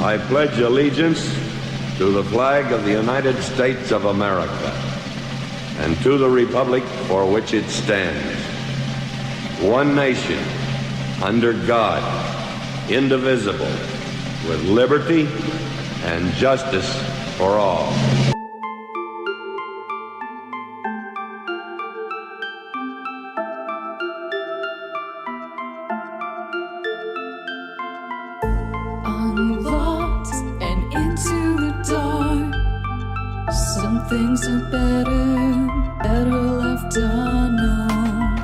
I pledge allegiance to the flag of the United States of America and to the republic for which it stands, one nation, under God, indivisible, with liberty and justice for all. Unlocked and into the dark. Some things are better left unknown.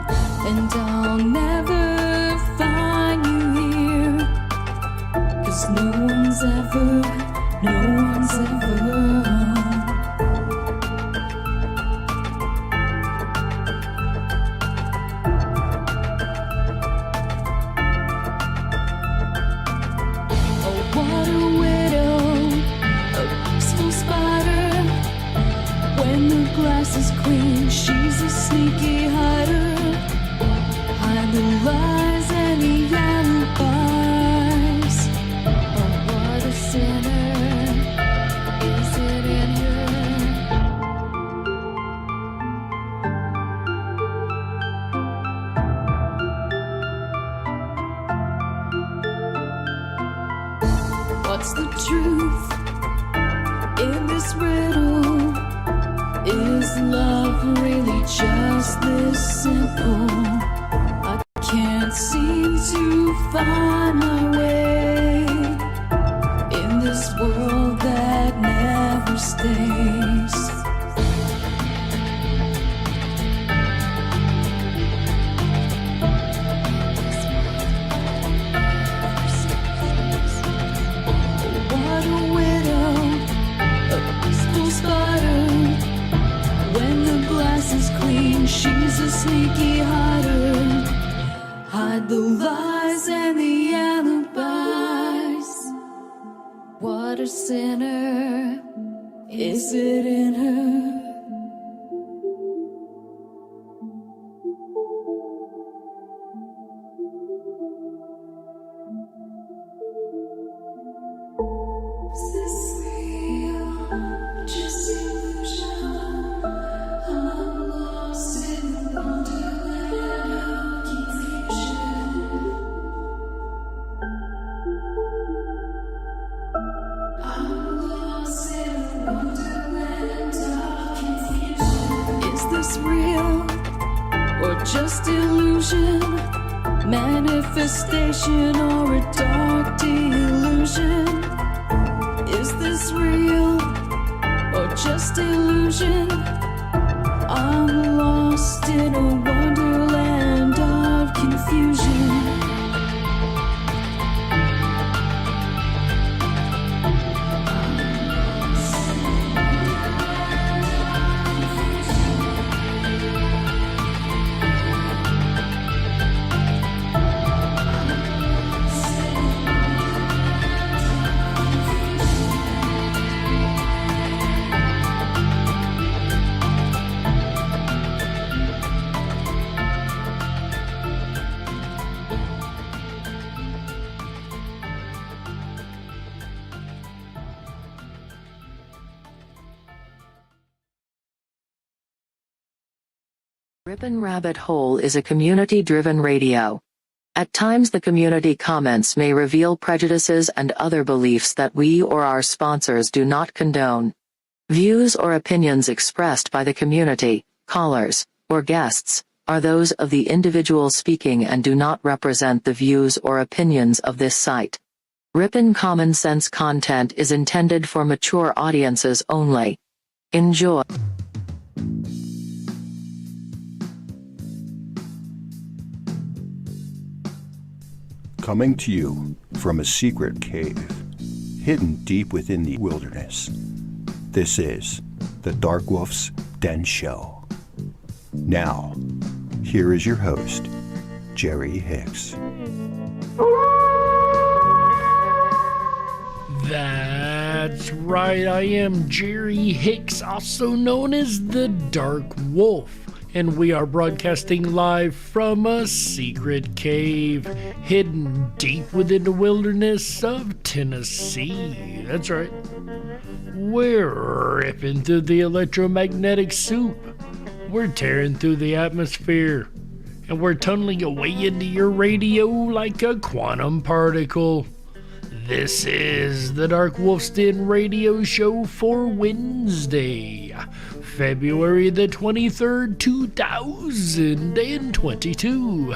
And I'll never find you here, 'cause no one's ever What a widow, a peaceful spider. When the glass is clean, she's a sneaky hider. Hide the lies and the alibis. Oh, what a sinner, is it in her? What's the truth in this riddle? Is love really just this simple? I can't seem to find my way in this world that never stays. What a widow, a peaceful spider. When the glass is clean, she's a sneaky hider. Hide the lies and the alibis. What a sinner, is it in her? Is this real? Just illusion? I'm lost in the wonderland of confusion. I'm lost in the wonderland of confusion. Is this real or just illusion? Manifestation or a dark delusion? Is this real or just illusion? I'm lost in a wonderland of confusion. Ripon Rabbit Hole is a community-driven radio. At times the community comments may reveal prejudices and other beliefs that we or our sponsors do not condone. Views or opinions expressed by the community, callers, or guests, are those of the individual speaking and do not represent the views or opinions of this site. Ripon Common Sense content is intended for mature audiences only. Enjoy. Coming to you from a secret cave, hidden deep within the wilderness. This is the Dark Wolf's Den Show. Now, here is your host, Jerry Hicks. That's right, I am Jerry Hicks, also known as the Dark Wolf, and we are broadcasting live from a secret cave hidden deep within the wilderness of Tennessee. That's right. We're ripping through the electromagnetic soup. We're tearing through the atmosphere, and we're tunneling away into your radio like a quantum particle. This is the Dark Wolf's Den radio show for Wednesday, February the 23rd, 2022.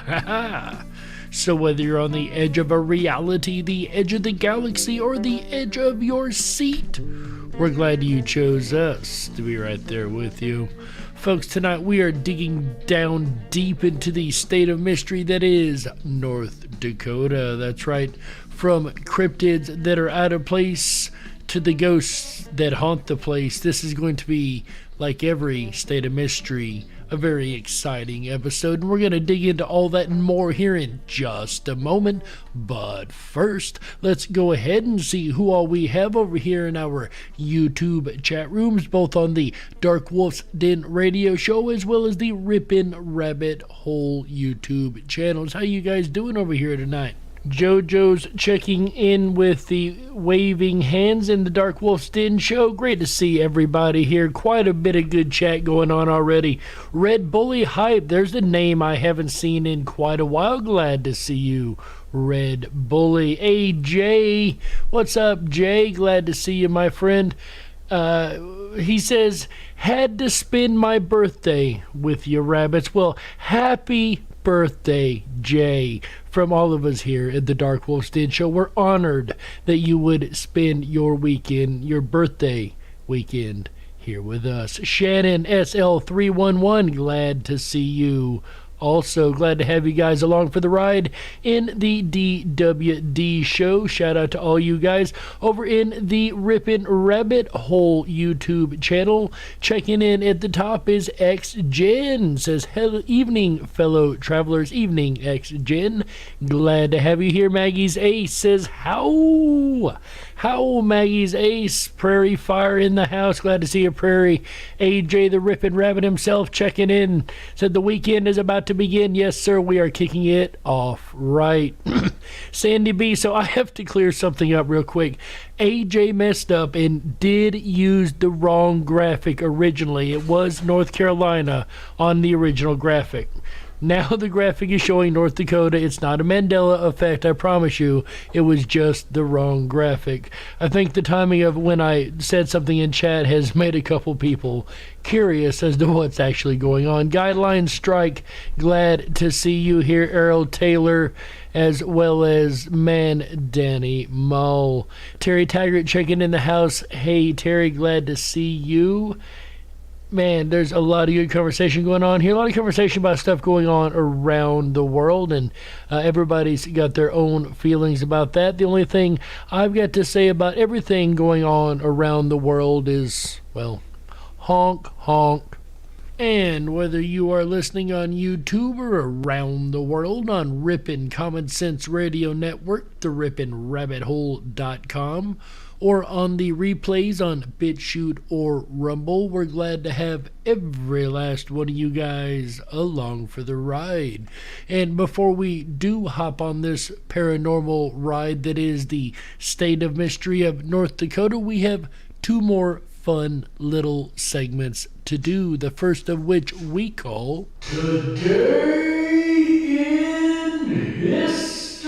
So whether you're on the edge of a reality, the edge of the galaxy, or the edge of your seat, we're glad you chose us to be right there with you. Folks, tonight we are digging down deep into the state of mystery that is North Dakota. That's right. From cryptids that are out of place to the ghosts that haunt the place. This is going to be, like every state of mystery, a very exciting episode. And we're going to dig into all that and more here in just a moment. But first, let's go ahead and see who all we have over here in our YouTube chat rooms, both on the Dark Wolf's Den radio show as well as the Ripon Rabbit Hole YouTube channels. How you guys doing over here tonight? JoJo's checking in with the waving hands in the Dark Wolf's Den show. Great to see everybody here. Quite a bit of good chat going on already. Red Bully Hype, there's a name I haven't seen in quite a while. Glad to see you, Red Bully. Hey, Jay. What's up, Jay? Glad to see you, my friend. He says, had to spend my birthday with you, rabbits. Well, happy birthday, Jay. From all of us here at the Dark Wolf's Den show, we're honored that you would spend your weekend, your birthday weekend, here with us. Shannon SL311, glad to see you. Also, glad to have you guys along for the ride in the DWD show. Shout out to all you guys over in the Ripon Rabbit Hole YouTube channel. Checking in at the top is X-Gen. Says, hello, evening, fellow travelers. Evening, X-Gen. Glad to have you here. Maggie's Ace says, how, Maggie's Ace. Prairie Fire in the house. Glad to see you, Prairie. AJ the Ripon Rabbit himself checking in. Said, the weekend is about to begin. Yes, sir, we are kicking it off right. Sandy B, so I have to clear something up real quick. AJ messed up and did use the wrong graphic originally. It was North Carolina on the original graphic. Now the graphic is showing North Dakota. It's not a Mandela effect, I promise you. It was just the wrong graphic. I think the timing of when I said something in chat has made a couple people curious as to what's actually going on. Guideline Strike, glad to see you here. Errol Taylor, as well as Man Danny Mull. Terry Taggart checking in the house. Hey, Terry, glad to see you. Man, there's a lot of good conversation going on here. A lot of conversation about stuff going on around the world, and everybody's got their own feelings about that. The only thing I've got to say about everything going on around the world is, well, honk, honk. And whether you are listening on YouTube or around the world on Ripon Common Sense Radio Network, the RiponRabbitHole.com, or on the replays on BitChute or Rumble, we're glad to have every last one of you guys along for the ride. And before we do hop on this paranormal ride that is the state of mystery of North Dakota, we have two more fun little segments to do, the first of which we call Today in History.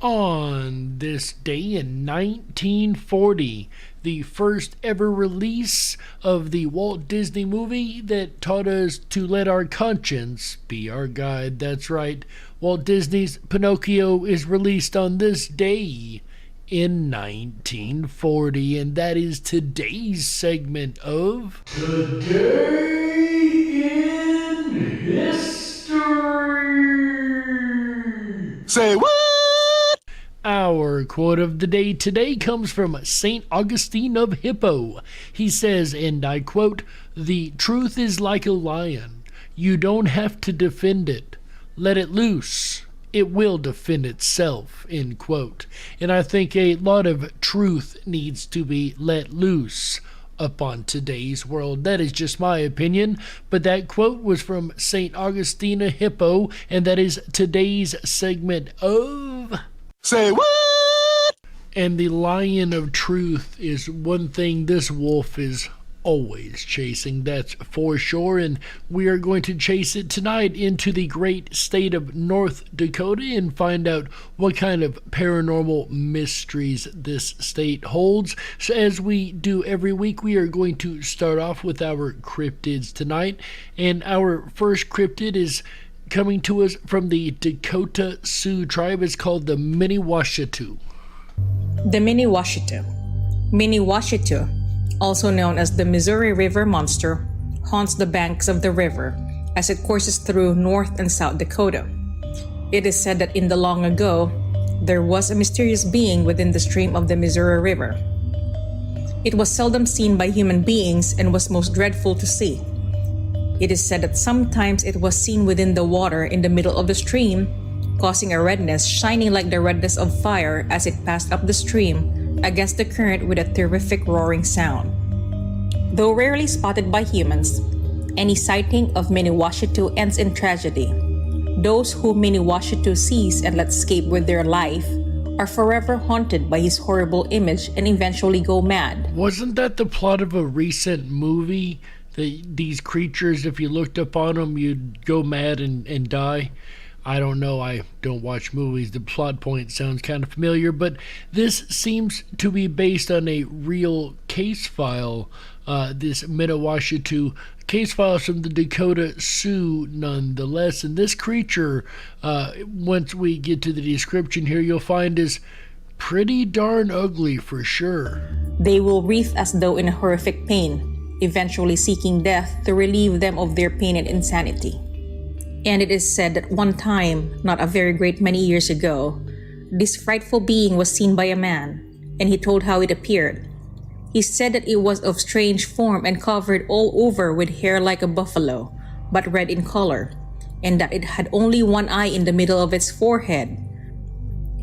On this day in 1940, the first ever release of the Walt Disney movie that taught us to let our conscience be our guide. That's right, Walt Disney's Pinocchio is released on this day in 1940, and that is today's segment of Today in History. Say what? Our quote of the day today comes from St. Augustine of Hippo. He says, and I quote, "The truth is like a lion. You don't have to defend it. Let it loose. It will defend itself," end quote. And I think a lot of truth needs to be let loose upon today's world. That is just my opinion, but that quote was from St. Augustina Hippo, and that is today's segment of Say what? And the lion of truth is one thing this wolf is always chasing, that's for sure, and we are going to chase it tonight into the great state of North Dakota and find out what kind of paranormal mysteries this state holds. So as we do every week, we are going to start off with our cryptids tonight, and our first cryptid is coming to us from the Dakota Sioux tribe. It's called the Mini Washitu. The Mini Washitu. Mini Washitu, also known as the Missouri River Monster, haunts the banks of the river as it courses through North and South Dakota. It is said that in the long ago, there was a mysterious being within the stream of the Missouri River. It was seldom seen by human beings and was most dreadful to see. It is said that sometimes it was seen within the water in the middle of the stream, causing a redness shining like the redness of fire as it passed up the stream against the current with a terrific roaring sound. Though rarely spotted by humans, any sighting of Mini Washitu ends in tragedy. Those who Mini Washitu sees and lets escape with their life are forever haunted by his horrible image and eventually go mad. Wasn't that the plot of a recent movie? These creatures, if you looked up on them, you'd go mad and die? I don't know, I don't watch movies. The plot point sounds kind of familiar, but this seems to be based on a real case file. This Mini Washitu case file from the Dakota Sioux nonetheless. And this creature, once we get to the description here, you'll find is pretty darn ugly for sure. They will writhe as though in horrific pain, eventually seeking death to relieve them of their pain and insanity. And it is said that one time, not a very great many years ago, this frightful being was seen by a man, and he told how it appeared. He said that it was of strange form and covered all over with hair like a buffalo, but red in color, and that it had only one eye in the middle of its forehead,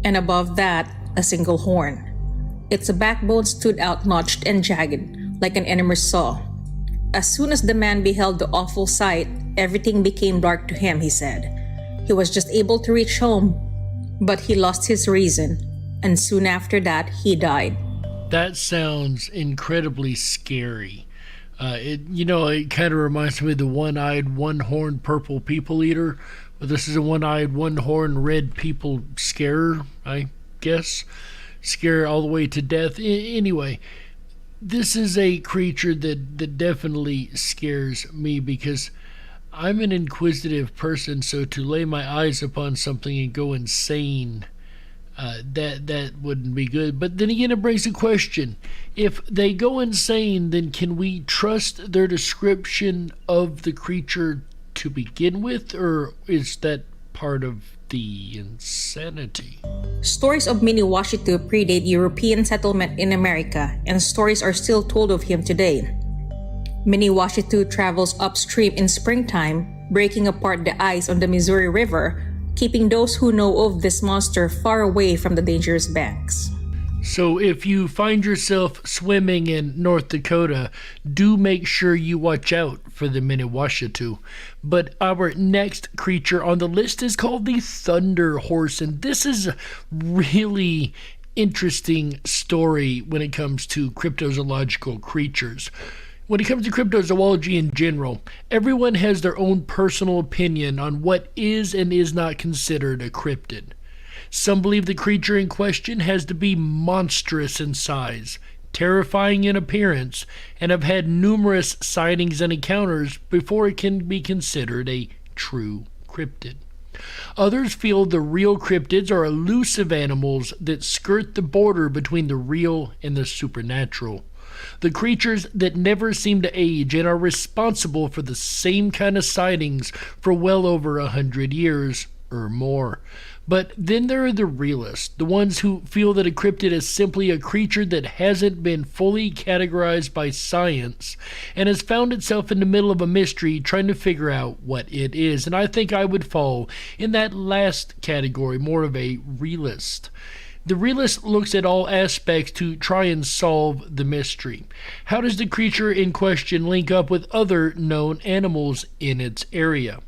and above that, a single horn. Its backbone stood out notched and jagged, like an enormous saw. As soon as the man beheld the awful sight, everything became dark to him, he said. He was just able to reach home, but he lost his reason, and soon after that, he died. That sounds incredibly scary. It kind of reminds me of the one-eyed, one-horned purple people eater, but this is a one-eyed, one-horned red people scarer, I guess. Scare all the way to death. Anyway, this is a creature that definitely scares me because I'm an inquisitive person, so to lay my eyes upon something and go insane, that wouldn't be good. But then again, it brings a question. If they go insane, then can we trust their description of the creature to begin with, or is that part of the insanity? Stories of Mini Washitu predate European settlement in America, and stories are still told of him today. Mini Washitu travels upstream in springtime, breaking apart the ice on the Missouri River, keeping those who know of this monster far away from the dangerous banks. So if you find yourself swimming in North Dakota, do make sure you watch out for the Mini Washitu. But our next creature on the list is called the Thunderhorse, and this is a really interesting story when it comes to cryptozoological creatures. When it comes to cryptozoology in general, everyone has their own personal opinion on what is and is not considered a cryptid. Some believe the creature in question has to be monstrous in size, terrifying in appearance, and have had numerous sightings and encounters before it can be considered a true cryptid. Others feel the real cryptids are elusive animals that skirt the border between the real and the supernatural. The creatures that never seem to age and are responsible for the same kind of sightings for well over 100 years or more. But then there are the realists, the ones who feel that a cryptid is simply a creature that hasn't been fully categorized by science and has found itself in the middle of a mystery trying to figure out what it is. And I think I would fall in that last category, more of a realist. The realist looks at all aspects to try and solve the mystery. How does the creature in question link up with other known animals in its area?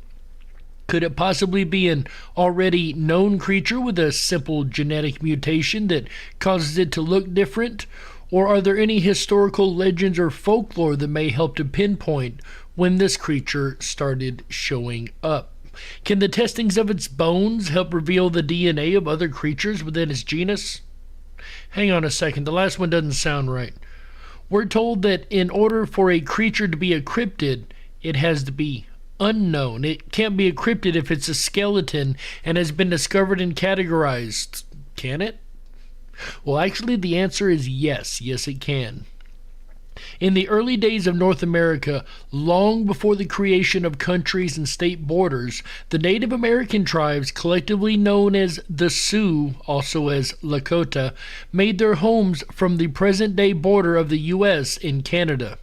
Could it possibly be an already known creature with a simple genetic mutation that causes it to look different? Or are there any historical legends or folklore that may help to pinpoint when this creature started showing up? Can the testings of its bones help reveal the DNA of other creatures within its genus? Hang on a second, the last one doesn't sound right. We're told that in order for a creature to be a cryptid, it has to be unknown. It can't be a cryptid if it's a skeleton and has been discovered and categorized. Can it? Well, actually, the answer is yes. Yes, it can. In the early days of North America, long before the creation of countries and state borders, the Native American tribes, collectively known as the Sioux, also as Lakota, made their homes from the present-day border of the U.S. in Canada,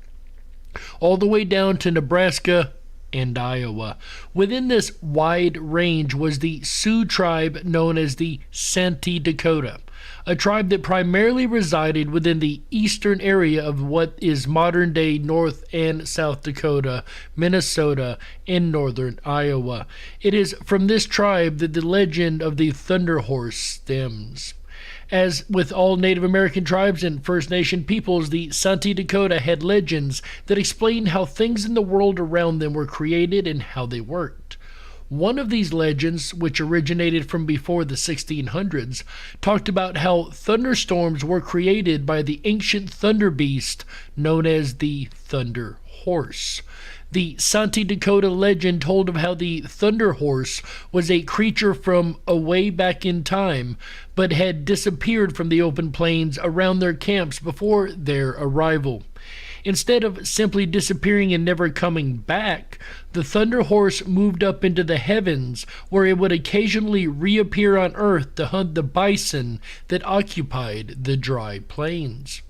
all the way down to Nebraska and Iowa. Within this wide range was the Sioux tribe known as the Santee Dakota, a tribe that primarily resided within the eastern area of what is modern-day North and South Dakota, Minnesota, and northern Iowa. It is from this tribe that the legend of the Thunderhorse stems. As with all Native American tribes and First Nation peoples, the Santee Dakota had legends that explained how things in the world around them were created and how they worked. One of these legends, which originated from before the 1600s, talked about how thunderstorms were created by the ancient thunder beast known as the Thunderhorse. The Santee Dakota legend told of how the Thunderhorse was a creature from away back in time, but had disappeared from the open plains around their camps before their arrival. Instead of simply disappearing and never coming back, the Thunderhorse moved up into the heavens, where it would occasionally reappear on Earth to hunt the bison that occupied the dry plains.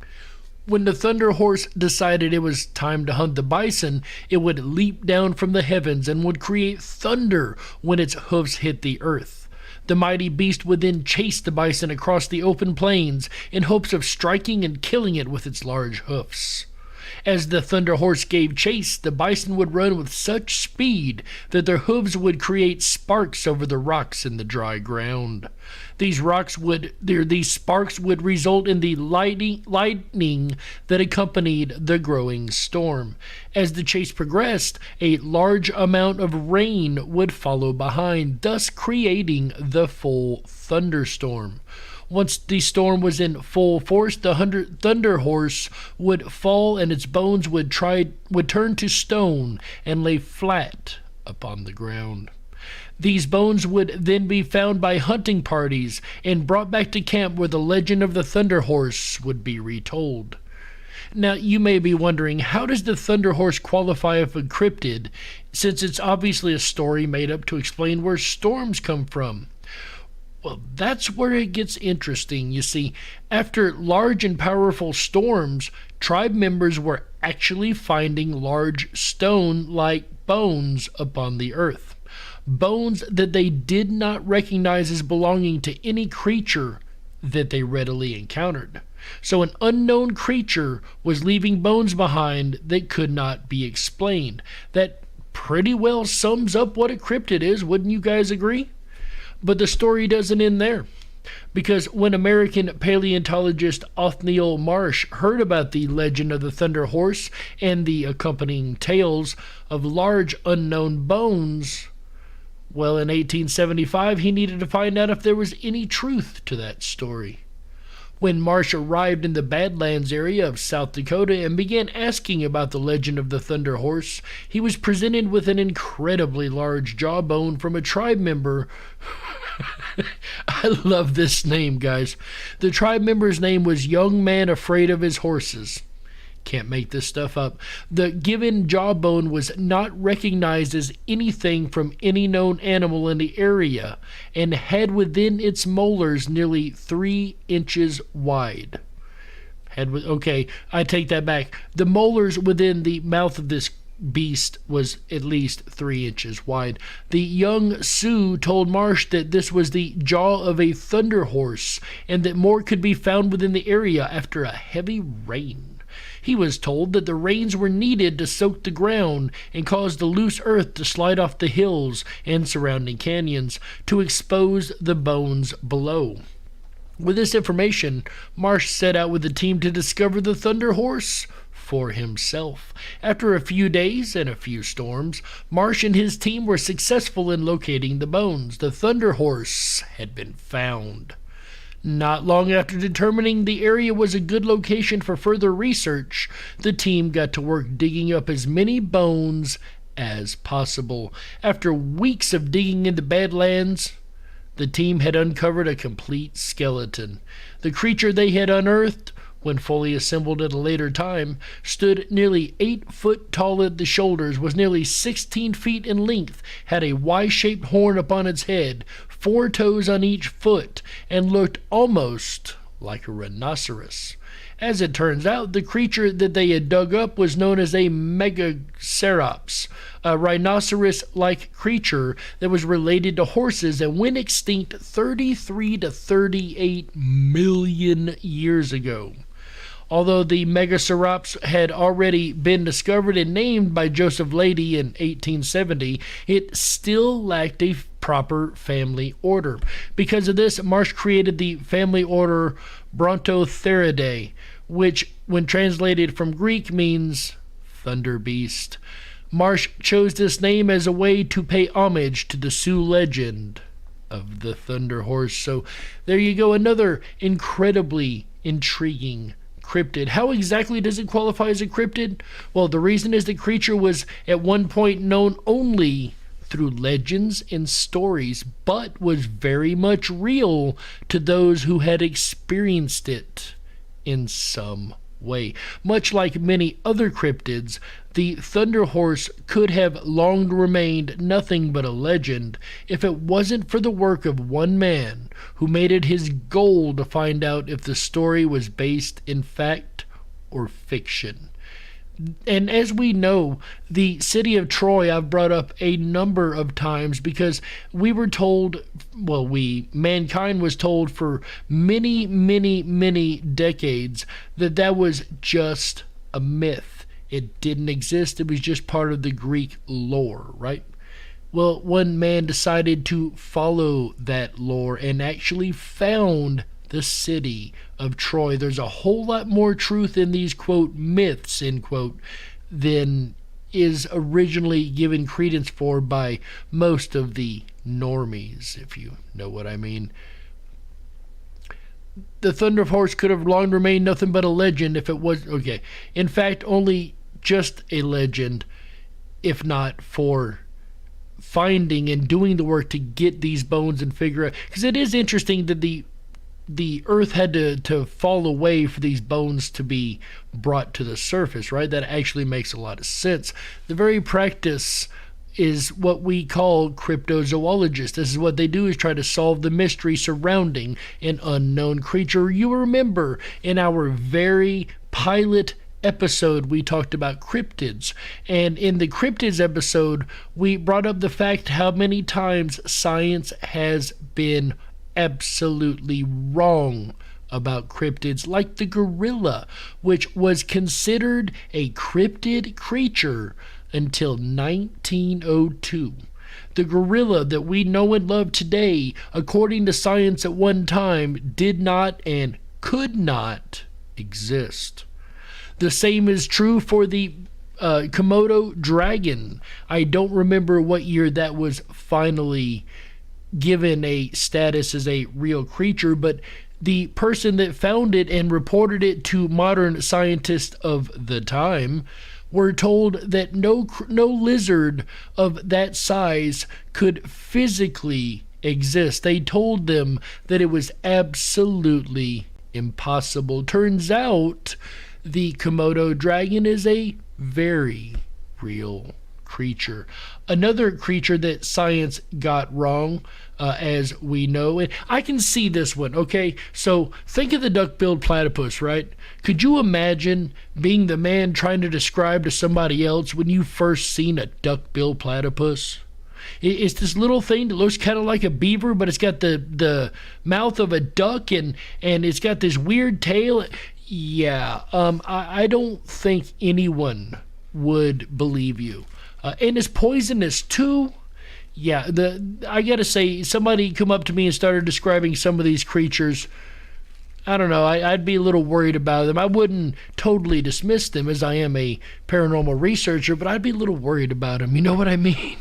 When the Thunderhorse decided it was time to hunt the bison, it would leap down from the heavens and would create thunder when its hoofs hit the earth. The mighty beast would then chase the bison across the open plains in hopes of striking and killing it with its large hoofs. As the Thunderhorse gave chase, the bison would run with such speed that their hooves would create sparks over the rocks in the dry ground. These sparks would result in the lightning that accompanied the growing storm. As the chase progressed, a large amount of rain would follow behind, thus creating the full thunderstorm. Once the storm was in full force, the Thunderhorse would fall and its bones would turn to stone and lay flat upon the ground. These bones would then be found by hunting parties and brought back to camp, where the legend of the Thunderhorse would be retold. Now, you may be wondering, how does the Thunderhorse qualify as a cryptid, since it's obviously a story made up to explain where storms come from? Well, that's where it gets interesting. You see, after large and powerful storms, tribe members were actually finding large stone-like bones upon the earth. Bones that they did not recognize as belonging to any creature that they readily encountered. So an unknown creature was leaving bones behind that could not be explained. That pretty well sums up what a cryptid is, wouldn't you guys agree? But the story doesn't end there, because when American paleontologist Othniel Marsh heard about the legend of the Thunderhorse and the accompanying tales of large unknown bones, well, in 1875 he needed to find out if there was any truth to that story. When Marsh arrived in the Badlands area of South Dakota and began asking about the legend of the Thunderhorse, he was presented with an incredibly large jawbone from a tribe member. I love this name, guys. The tribe member's name was Young Man Afraid of His Horses. Can't make this stuff up. The given jawbone was not recognized as anything from any known animal in the area and had within its molars nearly 3 inches wide. Okay, I take that back. The molars within the mouth of this beast was at least 3 inches wide. The young Sioux told Marsh that this was the jaw of a Thunderhorse and that more could be found within the area after a heavy rain. He was told that the rains were needed to soak the ground and cause the loose earth to slide off the hills and surrounding canyons to expose the bones below. With this information, Marsh set out with the team to discover the Thunderhorse for himself. After a few days and a few storms, Marsh and his team were successful in locating the bones. The Thunderhorse had been found. Not long after determining the area was a good location for further research, the team got to work digging up as many bones as possible. After weeks of digging in the Badlands, the team had uncovered a complete skeleton. The creature they had unearthed, when fully assembled at a later time, stood nearly 8 foot tall at the shoulders, was nearly 16 feet in length, had a Y-shaped horn upon its head, 4 toes on each foot, and looked almost like a rhinoceros. As it turns out, the creature that they had dug up was known as a Megacerops, a rhinoceros-like creature that was related to horses and went extinct 33 to 38 million years ago. Although the Megacerops had already been discovered and named by Joseph Leidy in 1870, it still lacked a proper family order. Because of this, Marsh created the family order Brontotheridae, which, when translated from Greek, means thunder beast. Marsh chose this name as a way to pay homage to the Sioux legend of the Thunderhorse. So there you go, another incredibly intriguing cryptid. How exactly does it qualify as a cryptid? Well, the reason is the creature was at one point known only through legends and stories, but was very much real to those who had experienced it in some way. Much like many other cryptids, the Thunderhorse could have long remained nothing but a legend if it wasn't for the work of one man who made it his goal to find out if the story was based in fact or fiction. And as we know, the city of Troy I've brought up a number of times because we were told, mankind was told for many, many, many decades that was just a myth. It didn't exist. It was just part of the Greek lore, right? Well, one man decided to follow that lore and actually found the city of Troy. There's a whole lot more truth in these, quote, myths, end quote, than is originally given credence for by most of the normies, if you know what I mean. The Thunderhorse could have long remained nothing but a legend if it was, in fact, only just a legend, if not for finding and doing the work to get these bones and figure out, because it is interesting that the earth had to fall away for these bones to be brought to the surface, right? That actually makes a lot of sense. The very practice is what we call cryptozoologists. This is what they do, is try to solve the mystery surrounding an unknown creature. You remember in our very pilot episode we talked about cryptids, and in the cryptids episode we brought up the fact how many times science has been absolutely wrong about cryptids, like the gorilla, which was considered a cryptid creature until 1902. The gorilla that we know and love today, according to science at one time, did not and could not exist. The same is true for the Komodo dragon. I don't remember what year that was finally given a status as a real creature, but the person that found it and reported it to modern scientists of the time were told that no lizard of that size could physically exist. They told them that it was absolutely impossible. Turns out the Komodo dragon is a very real creature. Another creature that science got wrong, as we know, and I can see this one, okay? So think of the duck-billed platypus, right? Could you imagine being the man trying to describe to somebody else when you first seen a duck-billed platypus? It's this little thing that looks kind of like a beaver, but it's got the mouth of a duck, and it's got this weird tail. Yeah, I don't think anyone would believe you. And it's poisonous too. Yeah, I gotta say, somebody come up to me and started describing some of these creatures. I don't know, I'd be a little worried about them. I wouldn't totally dismiss them as I am a paranormal researcher, but I'd be a little worried about them. You know what I mean?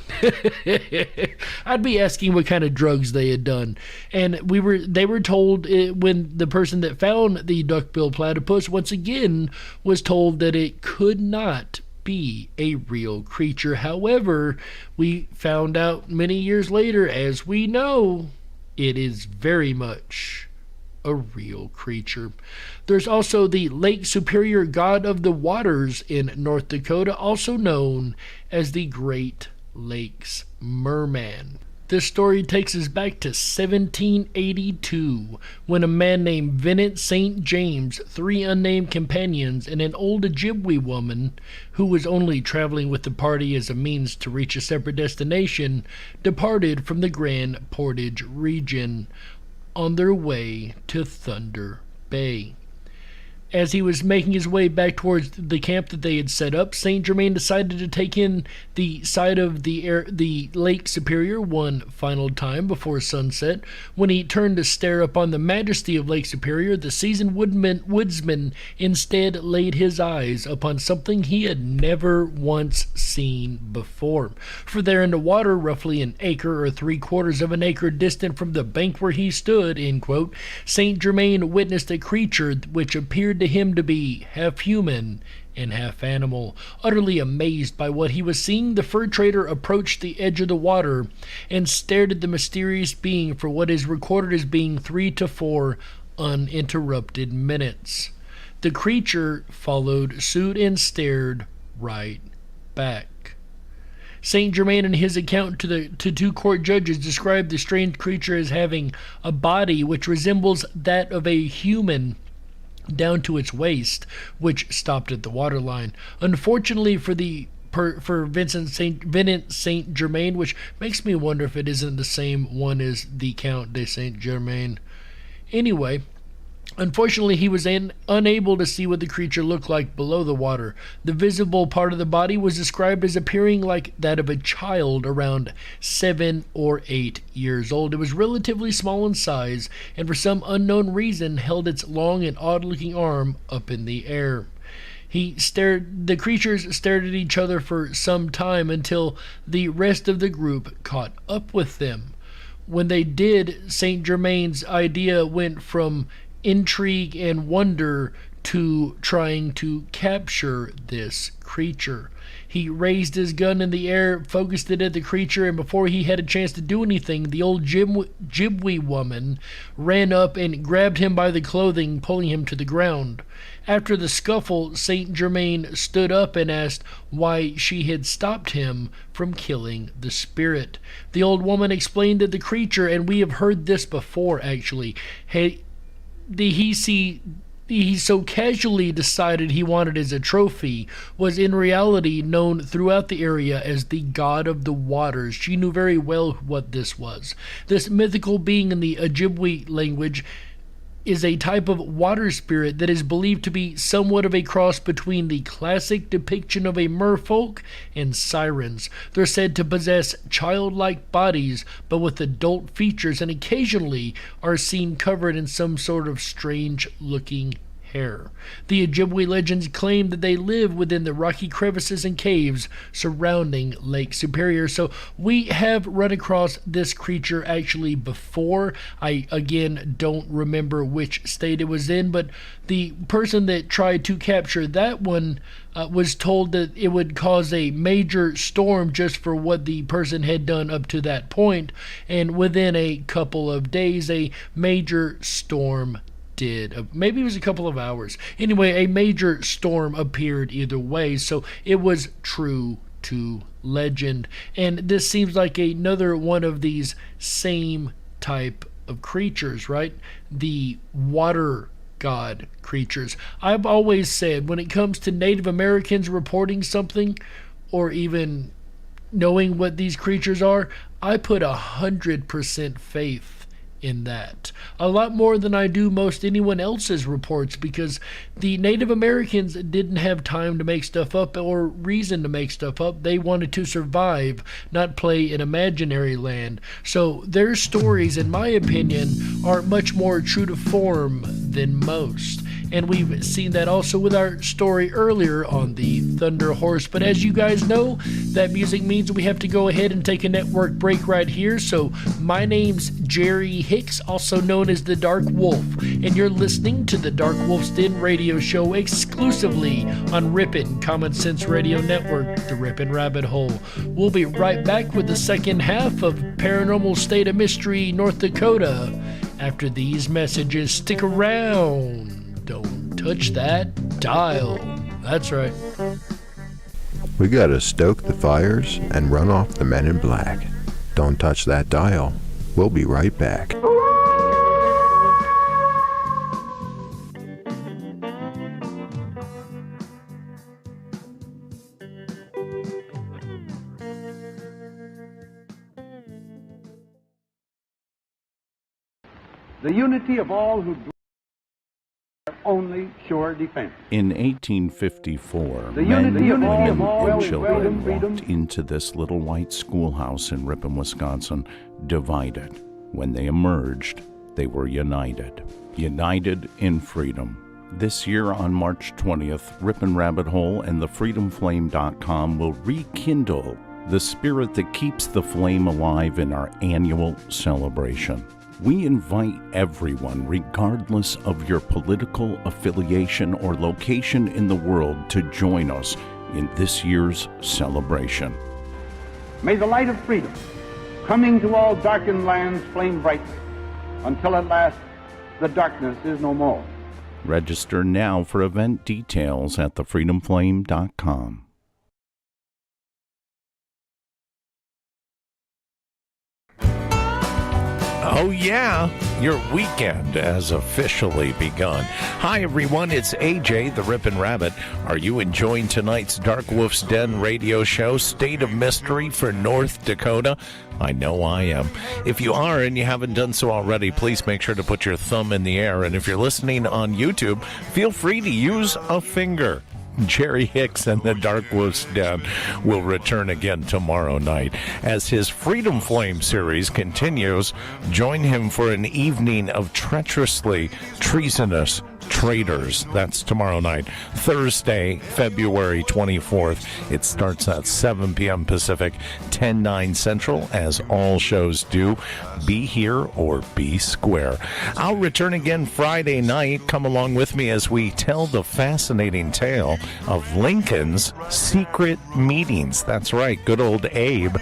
I'd be asking what kind of drugs they had done. And they were told, when the person that found the duck-billed platypus, once again, was told that it could not be a real creature. However, we found out many years later, as we know, it is very much a real creature. There's also the Lake Superior god of the waters in North Dakota, also known as the Great Lakes Merman. This story takes us back to 1782, when a man named Vincent St. James, 3 unnamed companions, and an old Ojibwe woman, who was only traveling with the party as a means to reach a separate destination, departed from the Grand Portage region on their way to Thunder Bay. As he was making his way back towards the camp that they had set up, Saint Germain decided to take in the side of the Lake Superior one final time before sunset. When he turned to stare upon the majesty of Lake Superior, the seasoned woodsman instead laid his eyes upon something he had never once seen before. For there in the water, roughly an acre or 3/4 of an acre distant from the bank where he stood, end quote, Saint Germain witnessed a creature which appeared to him to be half human and half animal. Utterly amazed by what he was seeing, the fur trader approached the edge of the water and stared at the mysterious being for what is recorded as being 3 to 4 uninterrupted minutes. The creature followed suit and stared right back. Saint Germain, in his account to 2 court judges, described the strange creature as having a body which resembles that of a human down to its waist, which stopped at the waterline. Unfortunately for Vincent Saint Germain, which makes me wonder if it isn't the same one as the Count de Saint Germain. Anyway, unfortunately, he was unable to see what the creature looked like below the water. The visible part of the body was described as appearing like that of a child around 7 or 8 years old. It was relatively small in size, and for some unknown reason held its long and odd-looking arm up in the air. The creatures stared at each other for some time until the rest of the group caught up with them. When they did, Saint Germain's idea went from intrigue and wonder to trying to capture this creature. He raised his gun in the air, focused it at the creature, and before he had a chance to do anything, the old Ojibwe woman ran up and grabbed him by the clothing, pulling him to the ground. After the scuffle, Saint Germain stood up and asked why she had stopped him from killing the spirit. The old woman explained that the creature, and we have heard this before actually, he so casually decided he wanted as a trophy, was in reality known throughout the area as the god of the waters. She knew very well what this was. This mythical being in the Ojibwe language is a type of water spirit that is believed to be somewhat of a cross between the classic depiction of a merfolk and sirens. They're said to possess childlike bodies, but with adult features, and occasionally are seen covered in some sort of strange-looking hair. The Ojibwe legends claim that they live within the rocky crevices and caves surrounding Lake Superior. So we have run across this creature actually before. I again don't remember which state it was in, but the person that tried to capture that one was told that it would cause a major storm just for what the person had done up to that point, and within a couple of days a major storm did. Maybe it was a couple of hours. Anyway, a major storm appeared either way, so it was true to legend. And this seems like another one of these same type of creatures, right? The water god creatures. I've always said when it comes to Native Americans reporting something or even knowing what these creatures are, I put 100% faith in that. A lot more than I do most anyone else's reports, because the Native Americans didn't have time to make stuff up or reason to make stuff up. They wanted to survive, not play in imaginary land. So their stories, in my opinion, are much more true to form than most. And we've seen that also with our story earlier on the Thunderhorse. But as you guys know, that music means we have to go ahead and take a network break right here. So my name's Jerry Hicks, also known as the Dark Wolf, and you're listening to the Dark Wolf's Den radio show exclusively on Ripon Common Sense Radio Network, the Ripon Rabbit Hole. We'll be right back with the second half of Paranormal State of Mystery, North Dakota, after these messages. Stick around. Don't touch that dial. That's right. We gotta stoke the fires and run off the men in black. Don't touch that dial. We'll be right back. The unity of all who dwell their only sure defense. In 1854, The men, unity of women, all and who children freedom. walked into this little white schoolhouse in Ripon, Wisconsin, divided. When they emerged, they were united. United in freedom. This year on March 20th, Ripon Rabbit Hole and thefreedomflame.com will rekindle the spirit that keeps the flame alive in our annual celebration. We invite everyone, regardless of your political affiliation or location in the world, to join us in this year's celebration. May the light of freedom, coming to all darkened lands, flame brightly, until at last the darkness is no more. Register now for event details at thefreedomflame.com. Oh yeah, your weekend has officially begun. Hi everyone, it's AJ, the Ripon Rabbit. Are you enjoying tonight's Dark Wolf's Den radio show, State of Mystery for North Dakota? I know I am. If you are and you haven't done so already, please make sure to put your thumb in the air. And if you're listening on YouTube, feel free to use a finger. Jerry Hicks and the Dark Wolf's Den will return again tomorrow night. As his Freedom Flame series continues, join him for an evening of treacherously treasonous traitors. That's tomorrow night, Thursday, February 24th. It starts at 7 p.m. Pacific, 10/9 Central, as all shows do. Be here or be square. I'll return again Friday night. Come along with me as we tell the fascinating tale of Lincoln's secret meetings. That's right, good old Abe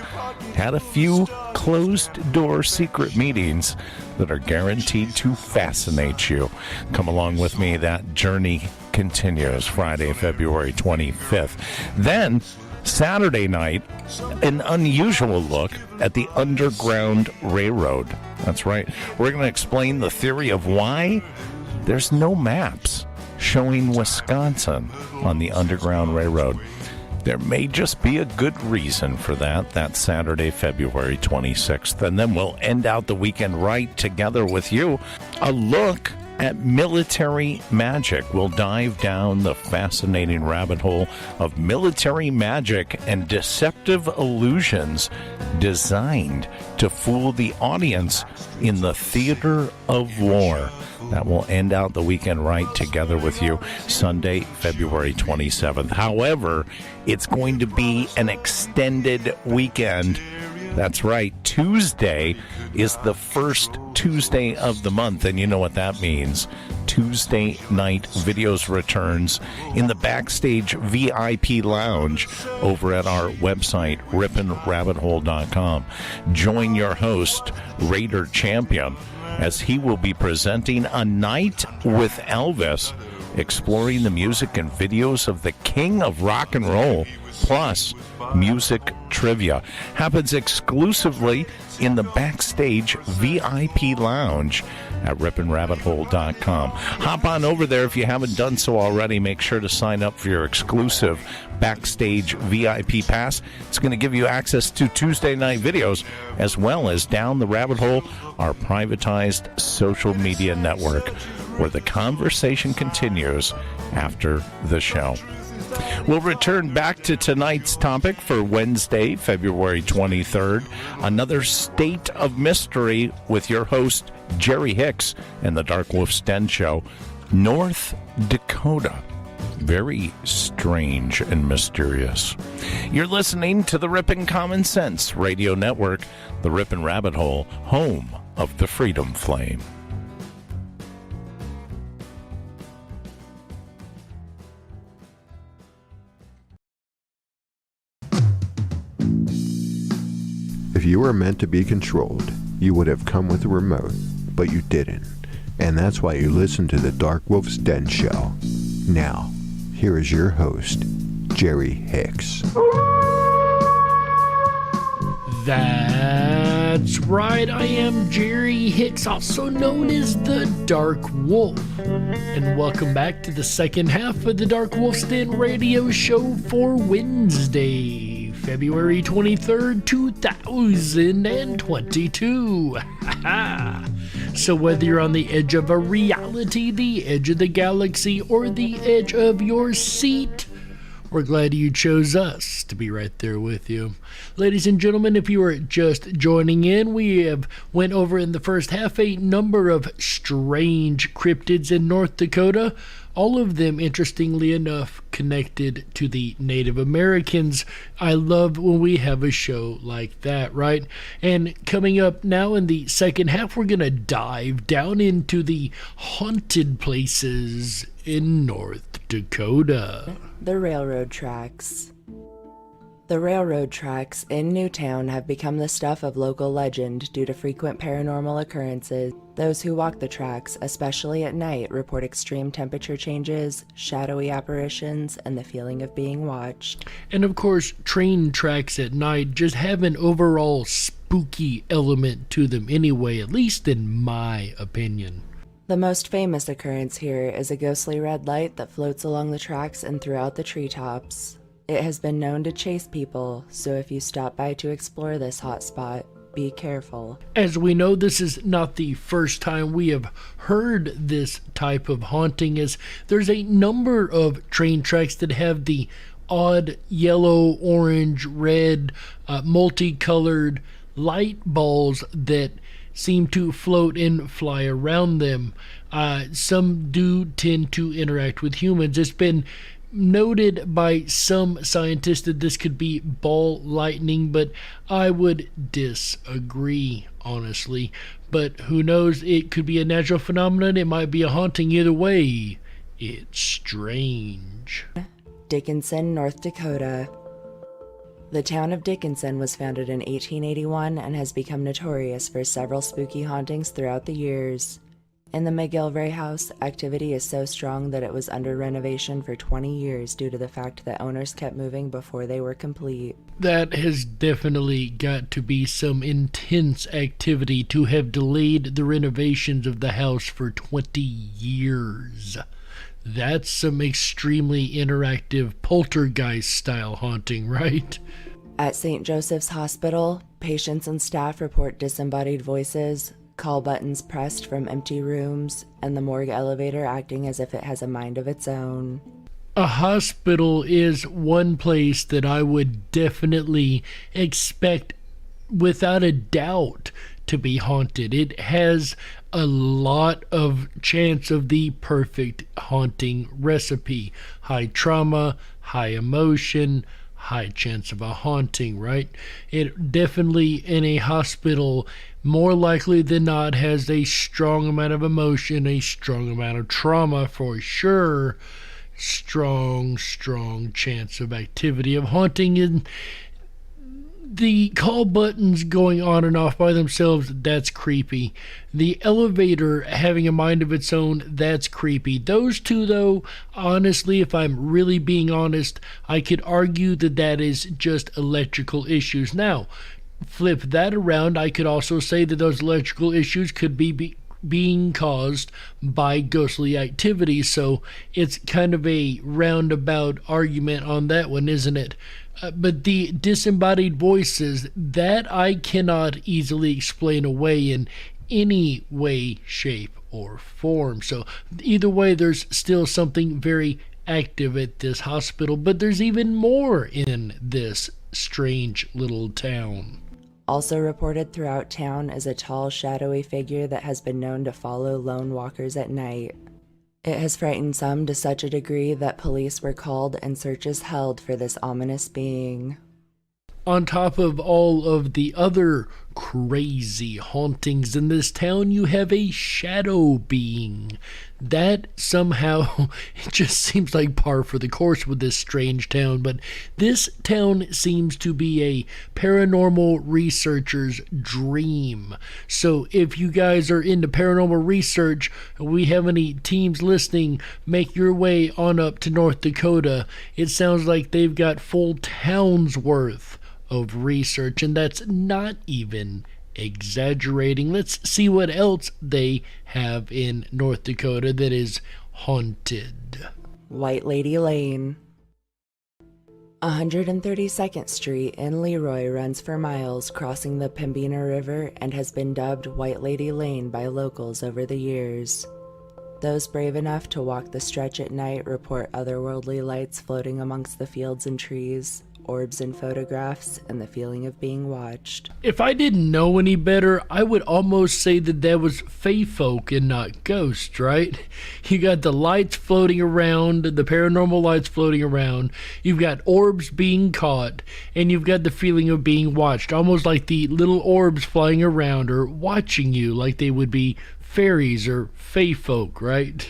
had a few closed-door secret meetings that are guaranteed to fascinate you. Come along with me. That journey continues Friday, February 25th. Then, Saturday night, an unusual look at the Underground Railroad. That's right. We're going to explain the theory of why there's no maps showing Wisconsin on the Underground Railroad. There may just be a good reason for that. That's Saturday, February 26th. And then we'll end out the weekend right together with you. A look at military magic. We'll dive down the fascinating rabbit hole of military magic and deceptive illusions designed to fool the audience in the theater of war. That will end out the weekend right together with you Sunday, February 27th. However, it's going to be an extended weekend. That's right. Tuesday is the first Tuesday of the month, and you know what that means. Tuesday night videos returns in the Backstage VIP Lounge over at our website, riponrabbithole.com. Join your host, Raider Champion, as he will be presenting A Night with Elvis, exploring the music and videos of the king of rock and roll. plus music trivia. Happens exclusively in the Backstage VIP Lounge at riponrabbithole.com. Hop on over there if you haven't done so already. Make sure to sign up for your exclusive Backstage VIP Pass. It's going to give you access to Tuesday night videos as well as Down the Rabbit Hole, our privatized social media network, where the conversation continues after the show. We'll return back to tonight's topic for Wednesday, February 23rd. Another State of Mystery with your host, Jerry Hicks, and the Dark Wolf's Den Show. North Dakota. Very strange and mysterious. You're listening to the Ripon Common Sense Radio Network, the Ripon Rabbit Hole, home of the Freedom Flame. If you were meant to be controlled, you would have come with a remote, but you didn't. And that's why you listen to the Dark Wolf's Den Show. Now, here is your host, Jerry Hicks. That's right, I am Jerry Hicks, also known as the Dark Wolf. And welcome back to the second half of the Dark Wolf's Den radio show for Wednesday, February 23rd, 2022. So whether you're on the edge of a reality, the edge of the galaxy, or the edge of your seat, we're glad you chose us to be right there with you. Ladies and gentlemen, if you are just joining in, we have went over in the first half a number of strange cryptids in North Dakota, all of them, interestingly enough, connected to the Native Americans. I love when we have a show like that, right? And coming up now in the second half, we're going to dive down into the haunted places in North Dakota. The railroad tracks. The railroad tracks in Newtown have become the stuff of local legend due to frequent paranormal occurrences. Those who walk the tracks, especially at night, report extreme temperature changes, shadowy apparitions, and the feeling of being watched. And of course, train tracks at night just have an overall spooky element to them anyway, at least in my opinion. The most famous occurrence here is a ghostly red light that floats along the tracks and throughout the treetops. It has been known to chase people, so if you stop by to explore this hot spot, be careful. As we know, this is not the first time we have heard this type of haunting, as there's a number of train tracks that have the odd yellow, orange, red, multicolored light balls that seem to float and fly around them. Some do tend to interact with humans. It's been noted by some scientists that this could be ball lightning, but I would disagree, honestly. But who knows, it could be a natural phenomenon, it might be a haunting. Either way, it's strange. Dickinson, North Dakota. The town of Dickinson was founded in 1881 and has become notorious for several spooky hauntings throughout the years. In the McGilvray house, activity is so strong that it was under renovation for 20 years due to the fact that owners kept moving before they were complete. That has definitely got to be some intense activity to have delayed the renovations of the house for 20 years. That's some extremely interactive poltergeist-style haunting, right? At St. Joseph's Hospital, patients and staff report disembodied voices, call buttons pressed from empty rooms, and the morgue elevator acting as if it has a mind of its own. A hospital is one place that I would definitely expect, without a doubt, to be haunted. It has a lot of chance of the perfect haunting recipe. High trauma, high emotion, high chance of a haunting, right? It definitely, in a hospital, more likely than not, has a strong amount of emotion, a strong amount of trauma for sure. Strong chance of activity of haunting. And The call buttons going on and off by themselves, that's creepy. The elevator having a mind of its own, that's creepy. Those two, though, honestly, if I'm really being honest, I could argue that that is just electrical issues. Now, flip that around, I could also say that those electrical issues could be being caused by ghostly activity, so it's kind of a roundabout argument on that one, isn't it? But the disembodied voices, that I cannot easily explain away in any way, shape, or form. So either way, there's still something very active at this hospital, but there's even more in this strange little town. Also reported throughout town is a tall, shadowy figure that has been known to follow lone walkers at night. It has frightened some to such a degree that police were called and searches held for this ominous being. On top of all of the other crazy hauntings in this town, you have a shadow being. That somehow, it just seems like par for the course with this strange town, but this town seems to be a paranormal researcher's dream. So if you guys are into paranormal research, we have any teams listening, make your way on up to North Dakota. It sounds like they've got full towns worth of research, and that's not even exaggerating. Let's see what else they have in North Dakota that is haunted. White Lady Lane. 132nd Street in Leroy runs for miles, crossing the Pembina River, and has been dubbed White Lady Lane by locals over the years. Those brave enough to walk the stretch at night report otherworldly lights floating amongst the fields and trees, orbs in photographs, and the feeling of being watched. If I didn't know any better, I would almost say that that was fae folk and not ghosts, right? You got the lights floating around, the paranormal lights floating around, you've got orbs being caught, and you've got the feeling of being watched, almost like the little orbs flying around or watching you like they would be fairies or fae folk, right?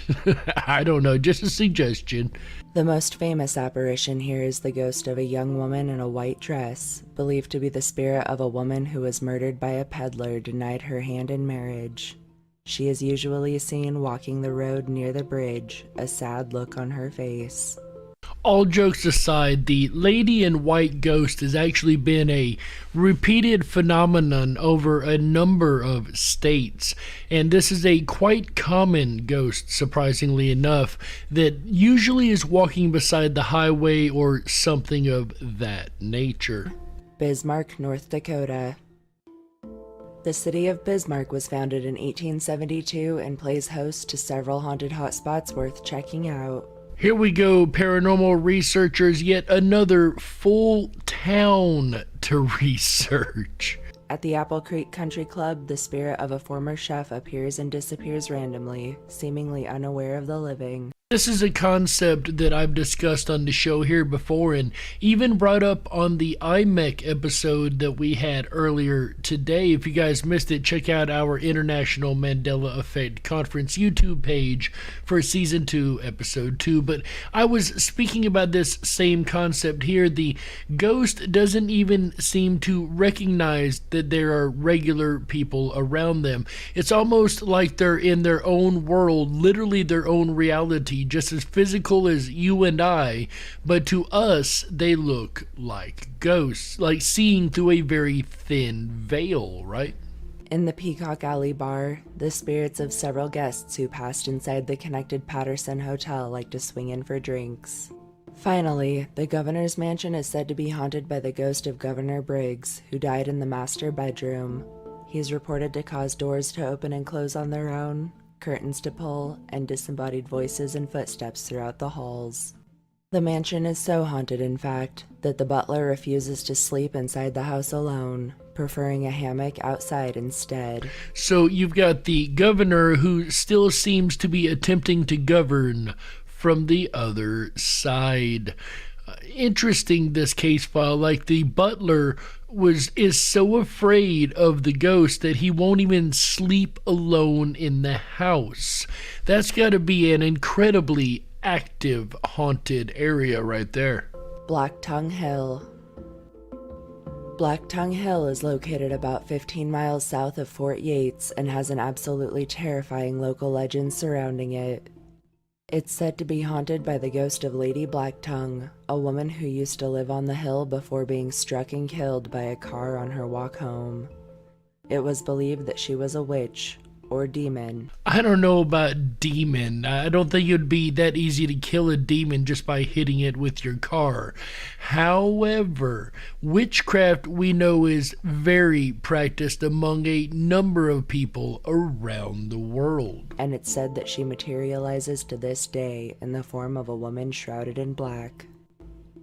I don't know, just a suggestion. The most famous apparition here is the ghost of a young woman in a white dress, believed to be the spirit of a woman who was murdered by a peddler denied her hand in marriage. She is usually seen walking the road near the bridge, a sad look on her face. All jokes aside, the lady in white ghost has actually been a repeated phenomenon over a number of states, and this is a quite common ghost, surprisingly enough, that usually is walking beside the highway or something of that nature. Bismarck, North Dakota. The city of Bismarck was founded in 1872 and plays host to several haunted hotspots worth checking out. Here we go, paranormal researchers, yet another full town to research. At the Apple Creek Country Club, the spirit of a former chef appears and disappears randomly, seemingly unaware of the living. This is a concept that I've discussed on the show here before and even brought up on the IMEC episode that we had earlier today. If you guys missed it, check out our International Mandela Effect Conference YouTube page for Season 2, Episode 2. But I was speaking about this same concept here. The ghost doesn't even seem to recognize that there are regular people around them. It's almost like they're in their own world, literally their own reality, just as physical as you and I, but to us, they look like ghosts, like seeing through a very thin veil, right? In the Peacock Alley Bar, the spirits of several guests who passed inside the connected Patterson Hotel like to swing in for drinks. Finally, the governor's mansion is said to be haunted by the ghost of Governor Briggs, who died in the master bedroom. He's reported to cause doors to open and close on their own, curtains to pull, and disembodied voices and footsteps throughout the halls. The mansion is so haunted, in fact, that the butler refuses to sleep inside the house alone, preferring a hammock outside instead. So you've got the governor who still seems to be attempting to govern from the other side. Interesting, this case file, like the butler is so afraid of the ghost that he won't even sleep alone in the house. That's got to be an incredibly active haunted area right there. Black Tongue Hill. Black Tongue Hill is located about 15 miles south of Fort Yates and has an absolutely terrifying local legend surrounding it. It's said to be haunted by the ghost of Lady Blacktongue, a woman who used to live on the hill before being struck and killed by a car on her walk home. It was believed that she was a witch, or demon. I don't know about demon. I don't think it would be that easy to kill a demon just by hitting it with your car. However, witchcraft we know is very practiced among a number of people around the world. And it's said that she materializes to this day in the form of a woman shrouded in black.